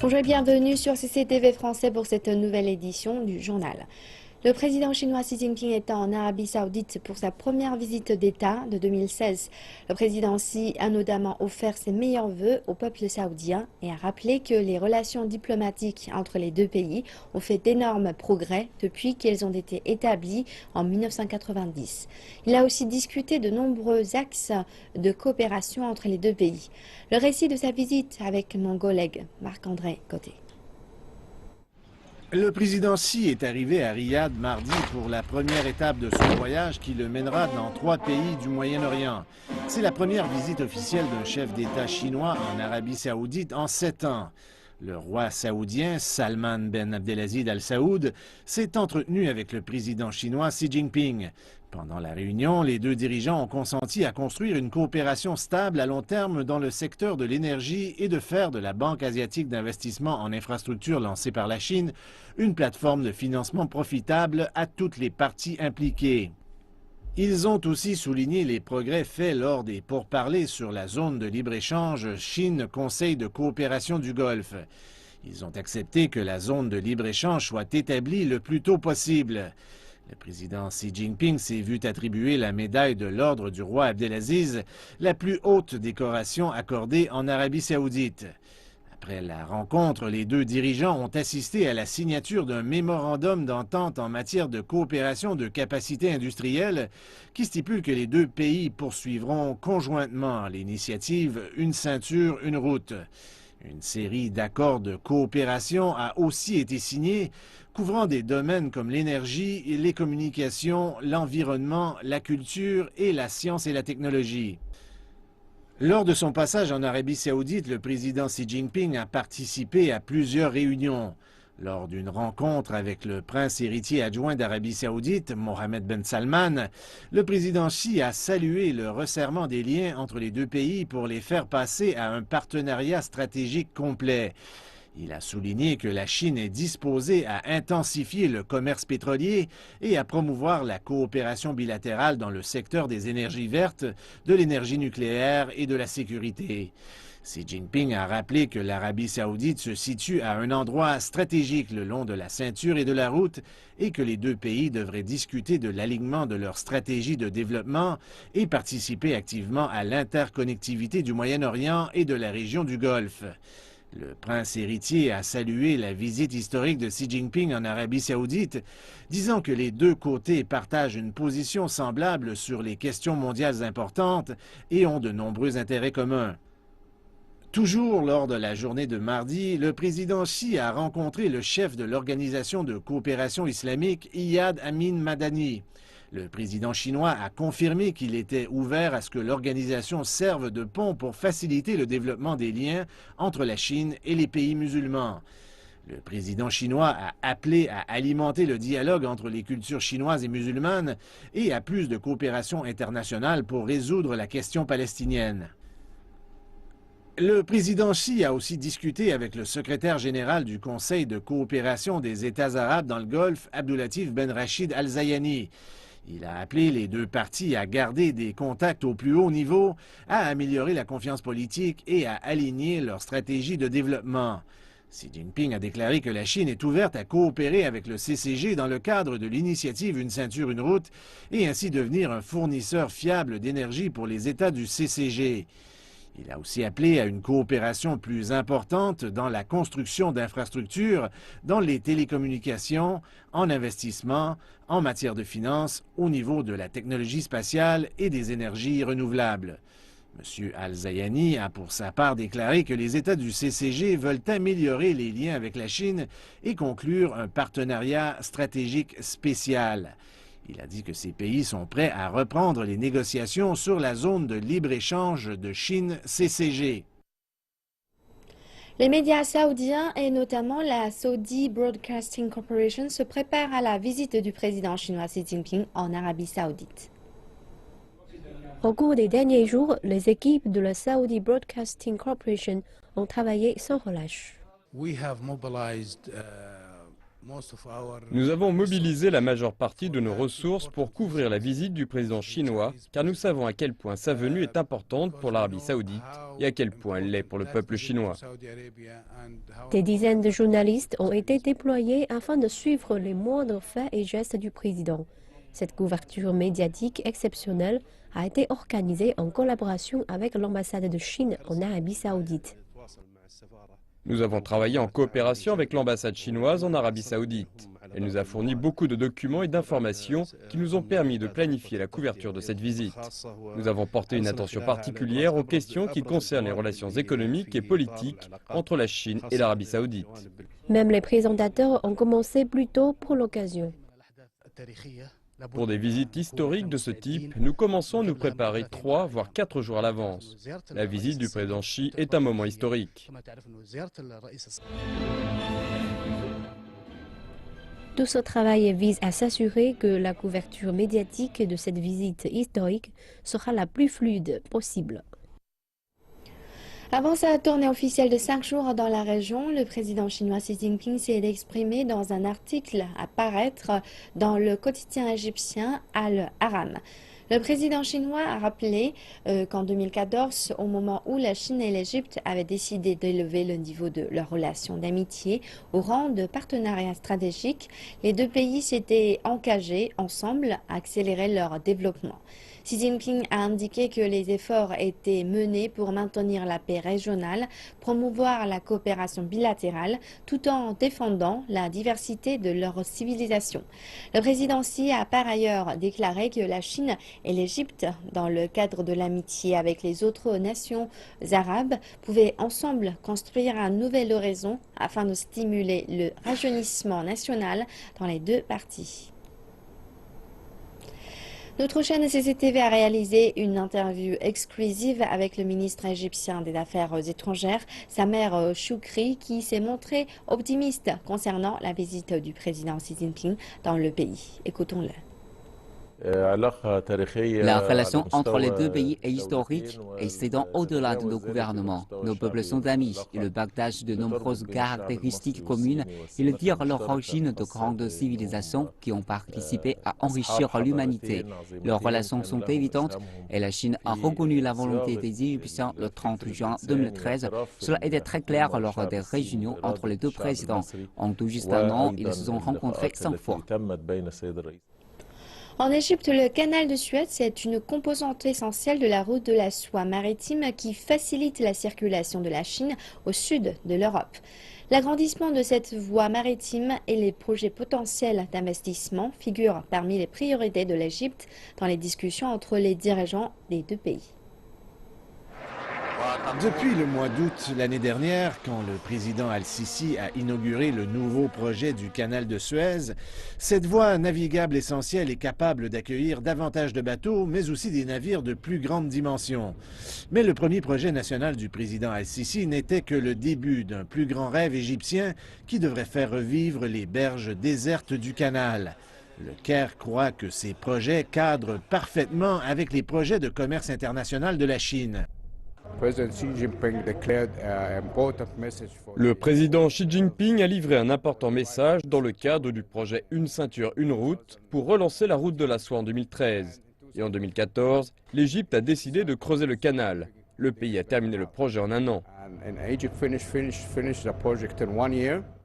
Bonjour et bienvenue sur CCTV français pour cette nouvelle édition du journal. Le président chinois Xi Jinping est en Arabie Saoudite pour sa première visite d'État de 2016. Le président Xi a notamment offert ses meilleurs vœux au peuple saoudien et a rappelé que les relations diplomatiques entre les deux pays ont fait d'énormes progrès depuis qu'elles ont été établies en 1990. Il a aussi discuté de nombreux axes de coopération entre les deux pays. Le récit de sa visite avec mon collègue Marc-André Côté. Le président Xi est arrivé à Riyad mardi pour la première étape de son voyage qui le mènera dans 3 pays du Moyen-Orient. C'est la première visite officielle d'un chef d'État chinois en Arabie Saoudite en 7 ans. Le roi saoudien Salman ben Abdelaziz Al Saoud s'est entretenu avec le président chinois Xi Jinping. Pendant la réunion, les deux dirigeants ont consenti à construire une coopération stable à long terme dans le secteur de l'énergie et de faire de la Banque asiatique d'investissement en infrastructures lancée par la Chine une plateforme de financement profitable à toutes les parties impliquées. Ils ont aussi souligné les progrès faits lors des pourparlers sur la zone de libre-échange Chine-Conseil de coopération du Golfe. Ils ont accepté que la zone de libre-échange soit établie le plus tôt possible. Le président Xi Jinping s'est vu attribuer la médaille de l'ordre du roi Abdelaziz, la plus haute décoration accordée en Arabie saoudite. Après la rencontre, les deux dirigeants ont assisté à la signature d'un mémorandum d'entente en matière de coopération de capacités industrielles qui stipule que les deux pays poursuivront conjointement l'initiative Une ceinture, une route. Une série d'accords de coopération a aussi été signée, couvrant des domaines comme l'énergie, les communications, l'environnement, la culture et la science et la technologie. Lors de son passage en Arabie saoudite, le président Xi Jinping a participé à plusieurs réunions. Lors d'une rencontre avec le prince héritier adjoint d'Arabie saoudite, Mohammed Ben Salman, le président Xi a salué le resserrement des liens entre les deux pays pour les faire passer à un partenariat stratégique complet. Il a souligné que la Chine est disposée à intensifier le commerce pétrolier et à promouvoir la coopération bilatérale dans le secteur des énergies vertes, de l'énergie nucléaire et de la sécurité. Xi Jinping a rappelé que l'Arabie saoudite se situe à un endroit stratégique le long de la ceinture et de la route et que les deux pays devraient discuter de l'alignement de leur stratégie de développement et participer activement à l'interconnectivité du Moyen-Orient et de la région du Golfe. Le prince héritier a salué la visite historique de Xi Jinping en Arabie saoudite, disant que les deux côtés partagent une position semblable sur les questions mondiales importantes et ont de nombreux intérêts communs. Toujours lors de la journée de mardi, le président Xi a rencontré le chef de l'Organisation de coopération islamique, Iyad Amin Madani. Le président chinois a confirmé qu'il était ouvert à ce que l'organisation serve de pont pour faciliter le développement des liens entre la Chine et les pays musulmans. Le président chinois a appelé à alimenter le dialogue entre les cultures chinoises et musulmanes et à plus de coopération internationale pour résoudre la question palestinienne. Le président Xi a aussi discuté avec le secrétaire général du Conseil de coopération des États arabes dans le Golfe, Abdulatif Ben Rachid Al Zayani. Il a appelé les deux parties à garder des contacts au plus haut niveau, à améliorer la confiance politique et à aligner leur stratégie de développement. Xi Jinping a déclaré que la Chine est ouverte à coopérer avec le CCG dans le cadre de l'initiative Une ceinture, une route et ainsi devenir un fournisseur fiable d'énergie pour les États du CCG. Il a aussi appelé à une coopération plus importante dans la construction d'infrastructures, dans les télécommunications, en investissement, en matière de finances, au niveau de la technologie spatiale et des énergies renouvelables. M. Al-Zayani a pour sa part déclaré que les États du CCG veulent améliorer les liens avec la Chine et conclure un partenariat stratégique spécial. Il a dit que ces pays sont prêts à reprendre les négociations sur la zone de libre-échange de Chine-CCG. Les médias saoudiens et notamment la Saudi Broadcasting Corporation se préparent à la visite du président chinois Xi Jinping en Arabie saoudite. Au cours des derniers jours, les équipes de la Saudi Broadcasting Corporation ont travaillé sans relâche. Nous avons mobilisé la majeure partie de nos ressources pour couvrir la visite du président chinois, car nous savons à quel point sa venue est importante pour l'Arabie saoudite et à quel point elle l'est pour le peuple chinois. Des dizaines de journalistes ont été déployés afin de suivre les moindres faits et gestes du président. Cette couverture médiatique exceptionnelle a été organisée en collaboration avec l'ambassade de Chine en Arabie saoudite. Nous avons travaillé en coopération avec l'ambassade chinoise en Arabie saoudite. Elle nous a fourni beaucoup de documents et d'informations qui nous ont permis de planifier la couverture de cette visite. Nous avons porté une attention particulière aux questions qui concernent les relations économiques et politiques entre la Chine et l'Arabie saoudite. Même les présentateurs ont commencé plus tôt pour l'occasion. Pour des visites historiques de ce type, nous commençons à nous préparer 3 voire 4 jours à l'avance. La visite du président Xi est un moment historique. Tout ce travail vise à s'assurer que la couverture médiatique de cette visite historique sera la plus fluide possible. Avant sa tournée officielle de 5 jours dans la région, le président chinois Xi Jinping s'est exprimé dans un article à paraître dans le quotidien égyptien Al-Haram. Le président chinois a rappelé qu'en 2014, au moment où la Chine et l'Égypte avaient décidé d'élever le niveau de leurs relations d'amitié au rang de partenariat stratégique, les deux pays s'étaient engagés ensemble à accélérer leur développement. Xi Jinping a indiqué que les efforts étaient menés pour maintenir la paix régionale, promouvoir la coopération bilatérale, tout en défendant la diversité de leur civilisation. Le président Xi a par ailleurs déclaré que la Chine et l'Égypte, dans le cadre de l'amitié avec les autres nations arabes, pouvaient ensemble construire un nouvel horizon afin de stimuler le rajeunissement national dans les deux parties. Notre chaîne CCTV a réalisé une interview exclusive avec le ministre égyptien des Affaires étrangères, Samer Choukri, qui s'est montré optimiste concernant la visite du président Xi Jinping dans le pays. Écoutons-le. La relation entre les deux pays est historique et s'étend au-delà de nos gouvernements. Nos peuples sont amis et le partage de nombreuses caractéristiques communes et le dire leur origine de grandes civilisations qui ont participé à enrichir l'humanité. Leurs relations sont évidentes et la Chine a reconnu la volonté des Égyptiens le 30 juin 2013. Cela était très clair lors des réunions entre les deux présidents. En tout juste un an, ils se sont rencontrés 5 fois. En Égypte, le canal de Suez est une composante essentielle de la route de la soie maritime qui facilite la circulation de la Chine au sud de l'Europe. L'agrandissement de cette voie maritime et les projets potentiels d'investissement figurent parmi les priorités de l'Égypte dans les discussions entre les dirigeants des deux pays. Depuis le mois d'août l'année dernière, quand le président Al-Sisi a inauguré le nouveau projet du canal de Suez, cette voie navigable essentielle est capable d'accueillir davantage de bateaux, mais aussi des navires de plus grande dimension. Mais le premier projet national du président Al-Sisi n'était que le début d'un plus grand rêve égyptien qui devrait faire revivre les berges désertes du canal. Le Caire croit que ces projets cadrent parfaitement avec les projets de commerce international de la Chine. Le président Xi Jinping a livré un important message dans le cadre du projet Une ceinture, une route pour relancer la route de la soie en 2013. Et en 2014, l'Égypte a décidé de creuser le canal. Le pays a terminé le projet en un an.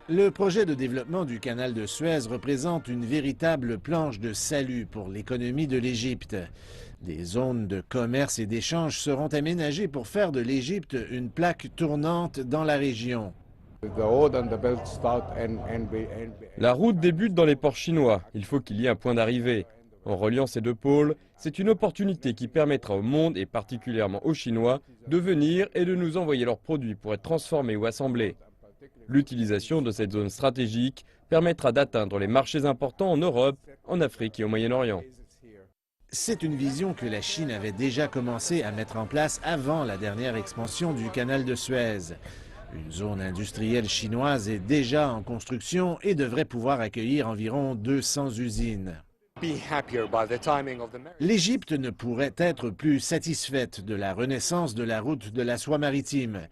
Le projet de développement du canal de Suez représente une véritable planche de salut pour l'économie de l'Égypte. Des zones de commerce et d'échange seront aménagées pour faire de l'Égypte une plaque tournante dans la région. La route débute dans les ports chinois. Il faut qu'il y ait un point d'arrivée. En reliant ces deux pôles, c'est une opportunité qui permettra au monde, et particulièrement aux Chinois, de venir et de nous envoyer leurs produits pour être transformés ou assemblés. L'utilisation de cette zone stratégique permettra d'atteindre les marchés importants en Europe, en Afrique et au Moyen-Orient. C'est une vision que la Chine avait déjà commencé à mettre en place avant la dernière expansion du canal de Suez. Une zone industrielle chinoise est déjà en construction et devrait pouvoir accueillir environ 200 usines. L'Égypte ne pourrait être plus satisfaite de la renaissance de la route de la soie maritime.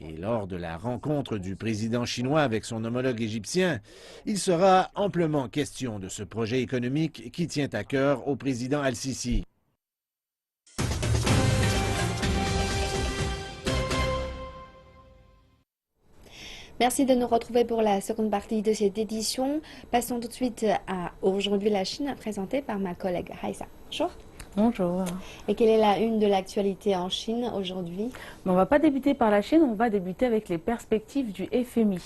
Et lors de la rencontre du président chinois avec son homologue égyptien, il sera amplement question de ce projet économique qui tient à cœur au président Al-Sisi. Merci de nous retrouver pour la seconde partie de cette édition. Passons tout de suite à Aujourd'hui la Chine, présentée par ma collègue Haïssa. Bonjour. Bonjour. Et quelle est la une de l'actualité en Chine aujourd'hui? On ne va pas débuter par la Chine, on va débuter avec les perspectives du FMI.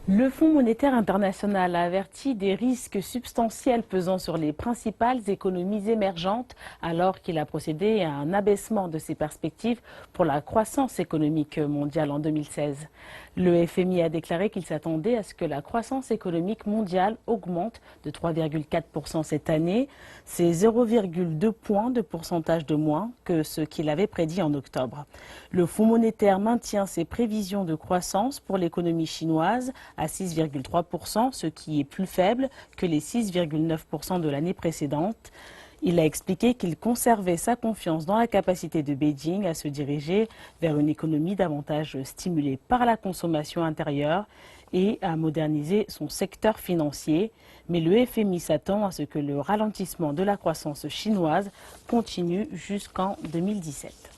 Le Fonds monétaire international a averti des risques substantiels pesant sur les principales économies émergentes alors qu'il a procédé à un abaissement de ses perspectives pour la croissance économique mondiale en 2016. Le FMI a déclaré qu'il s'attendait à ce que la croissance économique mondiale augmente de 3,4% cette année. C'est 0,2 points de pourcentage de moins que ce qu'il avait prédit en octobre. Le Fonds monétaire maintient ses prévisions de croissance pour l'économie chinoise à 6,3%, ce qui est plus faible que les 6,9% de l'année précédente. Il a expliqué qu'il conservait sa confiance dans la capacité de Beijing à se diriger vers une économie davantage stimulée par la consommation intérieure et à moderniser son secteur financier. Mais le FMI s'attend à ce que le ralentissement de la croissance chinoise continue jusqu'en 2017.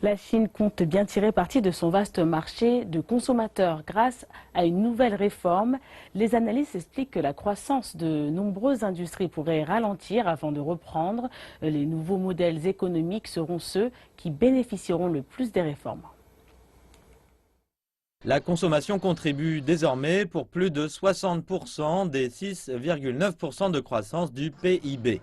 La Chine compte bien tirer parti de son vaste marché de consommateurs grâce à une nouvelle réforme. Les analystes expliquent que la croissance de nombreuses industries pourrait ralentir avant de reprendre. Les nouveaux modèles économiques seront ceux qui bénéficieront le plus des réformes. La consommation contribue désormais pour plus de 60% des 6,9% de croissance du PIB.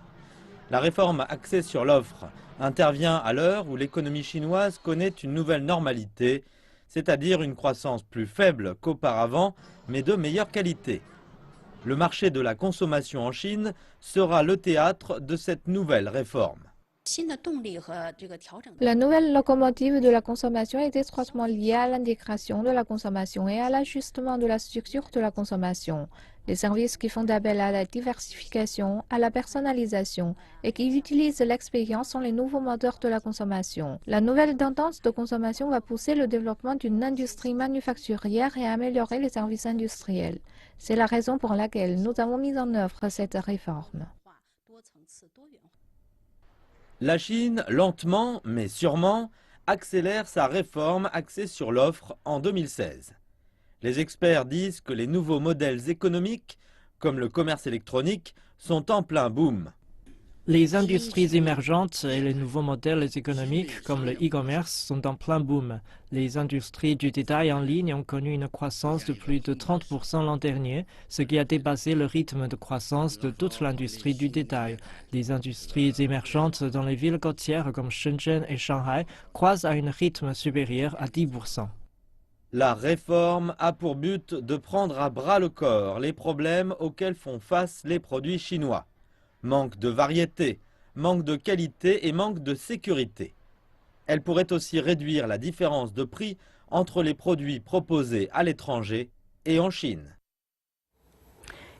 La réforme axée sur l'offre intervient à l'heure où l'économie chinoise connaît une nouvelle normalité, c'est-à-dire une croissance plus faible qu'auparavant, mais de meilleure qualité. Le marché de la consommation en Chine sera le théâtre de cette nouvelle réforme. La nouvelle locomotive de la consommation est étroitement liée à l'intégration de la consommation et à l'ajustement de la structure de la consommation. Les services qui font appel à la diversification, à la personnalisation et qui utilisent l'expérience sont les nouveaux moteurs de la consommation. La nouvelle tendance de consommation va pousser le développement d'une industrie manufacturière et améliorer les services industriels. C'est la raison pour laquelle nous avons mis en œuvre cette réforme. La Chine, lentement mais sûrement, accélère sa réforme axée sur l'offre en 2016. Les experts disent que les nouveaux modèles économiques, comme le commerce électronique, sont en plein boom. Les industries émergentes et les nouveaux modèles économiques, comme le e-commerce, sont en plein boom. Les industries du détail en ligne ont connu une croissance de plus de 30% l'an dernier, ce qui a dépassé le rythme de croissance de toute l'industrie du détail. Les industries émergentes dans les villes côtières comme Shenzhen et Shanghai croissent à un rythme supérieur à 10%. La réforme a pour but de prendre à bras le corps les problèmes auxquels font face les produits chinois. Manque de variété, manque de qualité et manque de sécurité. Elle pourrait aussi réduire la différence de prix entre les produits proposés à l'étranger et en Chine.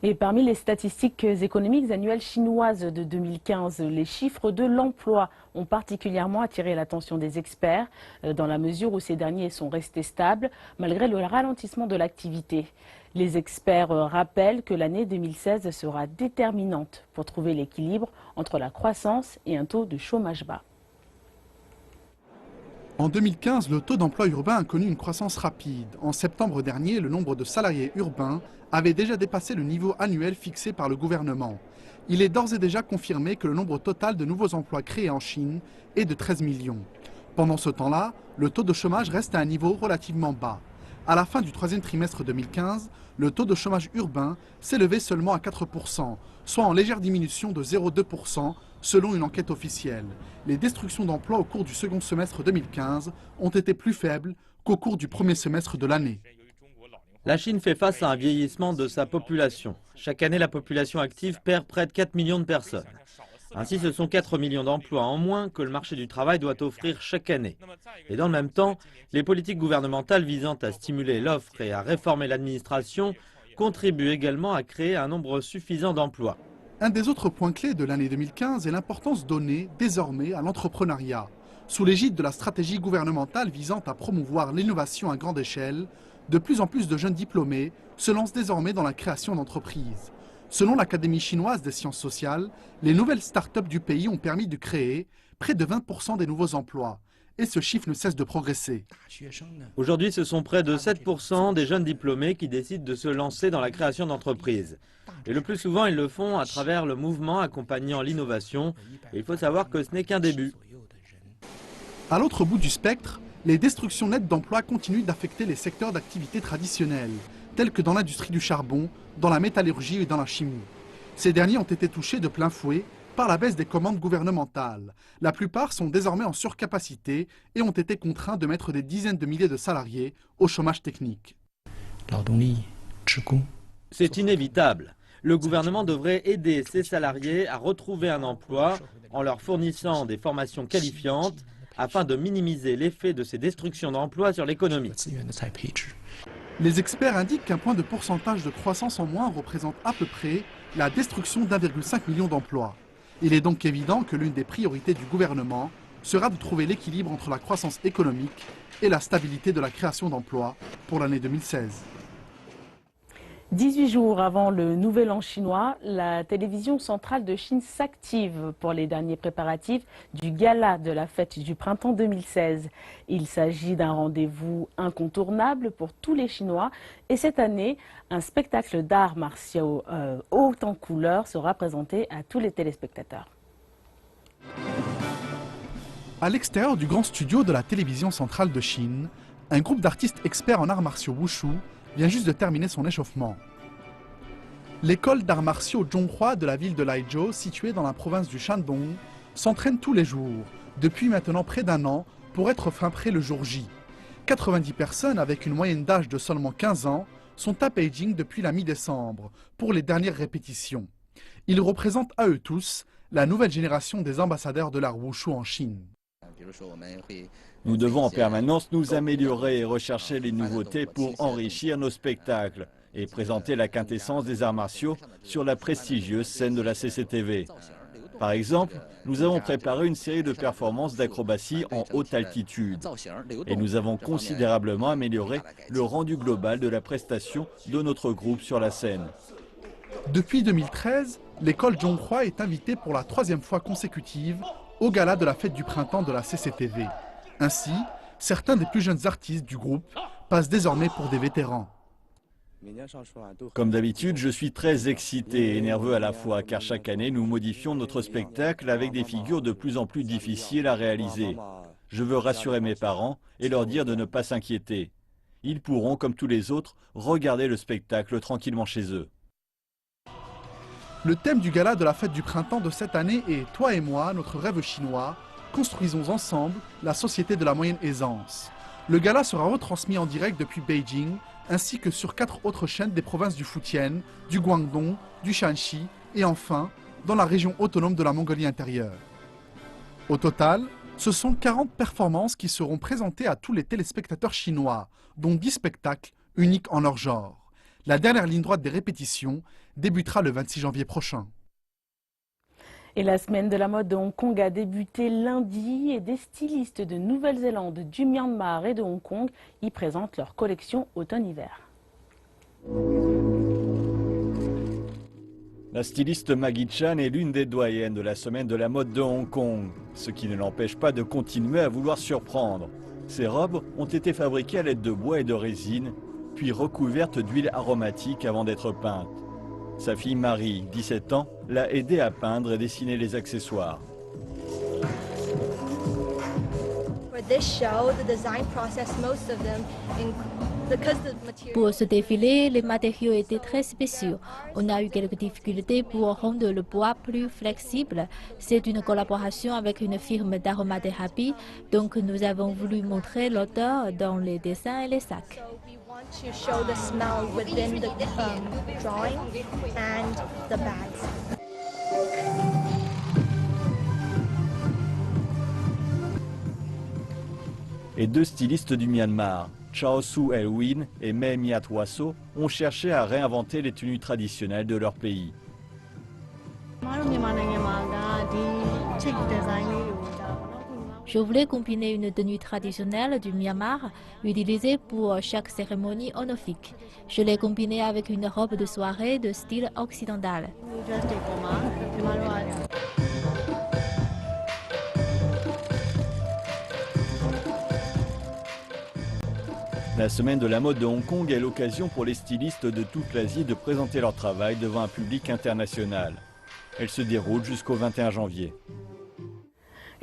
Et parmi les statistiques économiques annuelles chinoises de 2015, les chiffres de l'emploi ont particulièrement attiré l'attention des experts dans la mesure où ces derniers sont restés stables malgré le ralentissement de l'activité. Les experts rappellent que l'année 2016 sera déterminante pour trouver l'équilibre entre la croissance et un taux de chômage bas. En 2015, le taux d'emploi urbain a connu une croissance rapide. En septembre dernier, le nombre de salariés urbains avait déjà dépassé le niveau annuel fixé par le gouvernement. Il est d'ores et déjà confirmé que le nombre total de nouveaux emplois créés en Chine est de 13 millions. Pendant ce temps-là, le taux de chômage reste à un niveau relativement bas. À la fin du troisième trimestre 2015, le taux de chômage urbain s'élevait seulement à 4%, soit en légère diminution de 0,2% selon une enquête officielle. Les destructions d'emplois au cours du second semestre 2015 ont été plus faibles qu'au cours du premier semestre de l'année. La Chine fait face à un vieillissement de sa population. Chaque année, la population active perd près de 4 millions de personnes. Ainsi, ce sont 4 millions d'emplois en moins que le marché du travail doit offrir chaque année. Et dans le même temps, les politiques gouvernementales visant à stimuler l'offre et à réformer l'administration contribue également à créer un nombre suffisant d'emplois. Un des autres points clés de l'année 2015 est l'importance donnée désormais à l'entrepreneuriat. Sous l'égide de la stratégie gouvernementale visant à promouvoir l'innovation à grande échelle, de plus en plus de jeunes diplômés se lancent désormais dans la création d'entreprises. Selon l'Académie chinoise des sciences sociales, les nouvelles start-up du pays ont permis de créer près de 20% des nouveaux emplois. Et ce chiffre ne cesse de progresser. Aujourd'hui, ce sont près de 7% des jeunes diplômés qui décident de se lancer dans la création d'entreprises. Et le plus souvent, ils le font à travers le mouvement accompagnant l'innovation. Et il faut savoir que ce n'est qu'un début. À l'autre bout du spectre, les destructions nettes d'emplois continuent d'affecter les secteurs d'activité traditionnels, tels que dans l'industrie du charbon, dans la métallurgie et dans la chimie. Ces derniers ont été touchés de plein fouet par la baisse des commandes gouvernementales. La plupart sont désormais en surcapacité et ont été contraints de mettre des dizaines de milliers de salariés au chômage technique. C'est inévitable. Le gouvernement devrait aider ces salariés à retrouver un emploi en leur fournissant des formations qualifiantes afin de minimiser l'effet de ces destructions d'emplois sur l'économie. Les experts indiquent qu'un point de pourcentage de croissance en moins représente à peu près la destruction d'1,5 million d'emplois. Il est donc évident que l'une des priorités du gouvernement sera de trouver l'équilibre entre la croissance économique et la stabilité de la création d'emplois pour l'année 2016. 18 jours avant le Nouvel An chinois, la télévision centrale de Chine s'active pour les derniers préparatifs du gala de la fête du printemps 2016. Il s'agit d'un rendez-vous incontournable pour tous les Chinois et cette année, un spectacle d'arts martiaux haut en couleur sera présenté à tous les téléspectateurs. À l'extérieur du grand studio de la télévision centrale de Chine, un groupe d'artistes experts en arts martiaux Wushu vient juste de terminer son échauffement. L'école d'arts martiaux Zhonghua de la ville de Laizhou, située dans la province du Shandong, s'entraîne tous les jours, depuis maintenant près d'un an, pour être fin prêt le jour J. 90 personnes, avec une moyenne d'âge de seulement 15 ans, sont à Beijing depuis la mi-décembre, pour les dernières répétitions. Ils représentent à eux tous la nouvelle génération des ambassadeurs de l'art Wushu en Chine. Nous devons en permanence nous améliorer et rechercher les nouveautés pour enrichir nos spectacles et présenter la quintessence des arts martiaux sur la prestigieuse scène de la CCTV. Par exemple, nous avons préparé une série de performances d'acrobatie en haute altitude et nous avons considérablement amélioré le rendu global de la prestation de notre groupe sur la scène. Depuis 2013, l'école Zhonghua est invitée pour la 3e fois consécutive au gala de la fête du printemps de la CCTV. Ainsi, certains des plus jeunes artistes du groupe passent désormais pour des vétérans. Comme d'habitude, je suis très excité et nerveux à la fois, car chaque année, nous modifions notre spectacle avec des figures de plus en plus difficiles à réaliser. Je veux rassurer mes parents et leur dire de ne pas s'inquiéter. Ils pourront, comme tous les autres, regarder le spectacle tranquillement chez eux. Le thème du gala de la fête du printemps de cette année est « Toi et moi, notre rêve chinois, construisons ensemble la société de la moyenne aisance ». Le gala sera retransmis en direct depuis Beijing, ainsi que sur 4 autres chaînes des provinces du Fujian, du Guangdong, du Shanxi et enfin dans la région autonome de la Mongolie intérieure. Au total, ce sont 40 performances qui seront présentées à tous les téléspectateurs chinois, dont 10 spectacles uniques en leur genre. La dernière ligne droite des répétitions débutera le 26 janvier prochain. Et la semaine de la mode de Hong Kong a débuté lundi et des stylistes de Nouvelle-Zélande, du Myanmar et de Hong Kong y présentent leur collection automne-hiver. La styliste Maggie Chan est l'une des doyennes de la semaine de la mode de Hong Kong, ce qui ne l'empêche pas de continuer à vouloir surprendre. Ces robes ont été fabriquées à l'aide de bois et de résine, puis recouvertes d'huile aromatique avant d'être peintes. Sa fille Marie, 17 ans, l'a aidé à peindre et dessiner les accessoires. Pour ce défilé, les matériaux étaient très spéciaux. On a eu quelques difficultés pour rendre le bois plus flexible. C'est une collaboration avec une firme d'aromathérapie, donc nous avons voulu montrer l'odeur dans les dessins et les sacs. To show the smell within the drawing and the bags. Et deux stylistes du Myanmar, Chao Su Elwin et Mei Miat Waso, ont cherché à réinventer les tenues traditionnelles de leur pays. Je voulais combiner une tenue traditionnelle du Myanmar, utilisée pour chaque cérémonie honorifique. Je l'ai combinée avec une robe de soirée de style occidental. La semaine de la mode de Hong Kong est l'occasion pour les stylistes de toute l'Asie de présenter leur travail devant un public international. Elle se déroule jusqu'au 21 janvier.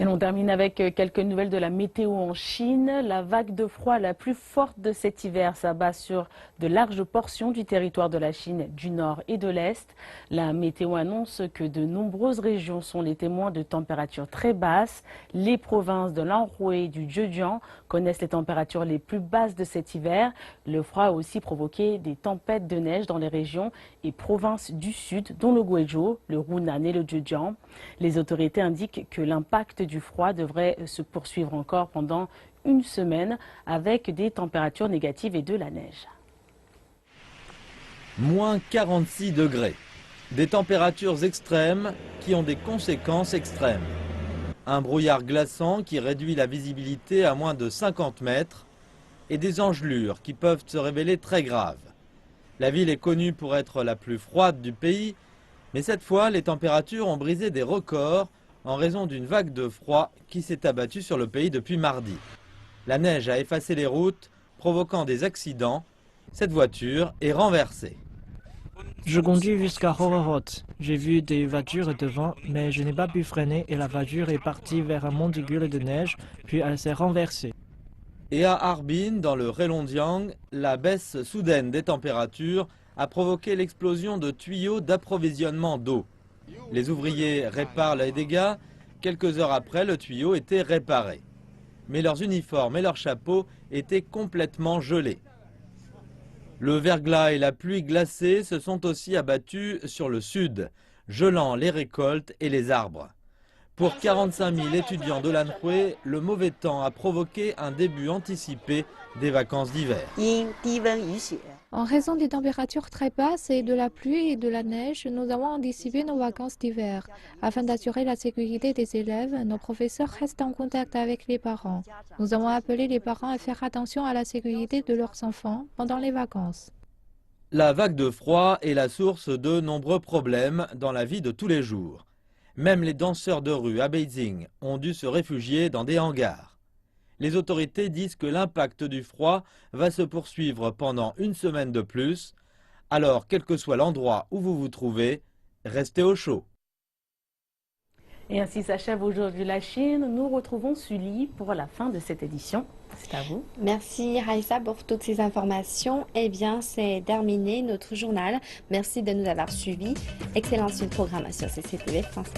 Et on termine avec quelques nouvelles de la météo en Chine. La vague de froid la plus forte de cet hiver s'abat sur de larges portions du territoire de la Chine du nord et de l'est. La météo annonce que de nombreuses régions sont les témoins de températures très basses. Les provinces de l'Anhui et du Zhejiang connaissent les températures les plus basses de cet hiver. Le froid a aussi provoqué des tempêtes de neige dans les régions et provinces du sud, dont le Guizhou, le Hunan et le Zhejiang. Les autorités indiquent que l'impact du froid devrait se poursuivre encore pendant une semaine avec des températures négatives et de la neige. Moins 46 degrés. Des températures extrêmes qui ont des conséquences extrêmes. Un brouillard glaçant qui réduit la visibilité à moins de 50 mètres et des engelures qui peuvent se révéler très graves. La ville est connue pour être la plus froide du pays, mais cette fois, les températures ont brisé des records en raison d'une vague de froid qui s'est abattue sur le pays depuis mardi. La neige a effacé les routes, provoquant des accidents. Cette voiture est renversée. Je conduis jusqu'à Hororot. J'ai vu des voitures devant, mais je n'ai pas pu freiner et la voiture est partie vers un monticule de neige, puis elle s'est renversée. Et à Harbin, dans le Heilongjiang, la baisse soudaine des températures a provoqué l'explosion de tuyaux d'approvisionnement d'eau. Les ouvriers réparent les dégâts. Quelques heures après, le tuyau était réparé. Mais leurs uniformes et leurs chapeaux étaient complètement gelés. Le verglas et la pluie glacée se sont aussi abattus sur le sud, gelant les récoltes et les arbres. Pour 45 000 étudiants de l'Anhui, le mauvais temps a provoqué un début anticipé des vacances d'hiver. En raison des températures très basses et de la pluie et de la neige, nous avons anticipé nos vacances d'hiver. Afin d'assurer la sécurité des élèves, nos professeurs restent en contact avec les parents. Nous avons appelé les parents à faire attention à la sécurité de leurs enfants pendant les vacances. La vague de froid est la source de nombreux problèmes dans la vie de tous les jours. Même les danseurs de rue à Beijing ont dû se réfugier dans des hangars. Les autorités disent que l'impact du froid va se poursuivre pendant une semaine de plus. Alors, quel que soit l'endroit où vous vous trouvez, restez au chaud. Et ainsi s'achève aujourd'hui la Chine. Nous retrouvons Sully pour la fin de cette édition. C'est à vous. Merci Raïssa pour toutes ces informations. Eh bien, c'est terminé notre journal. Merci de nous avoir suivis. Excellente programmation CCTV français.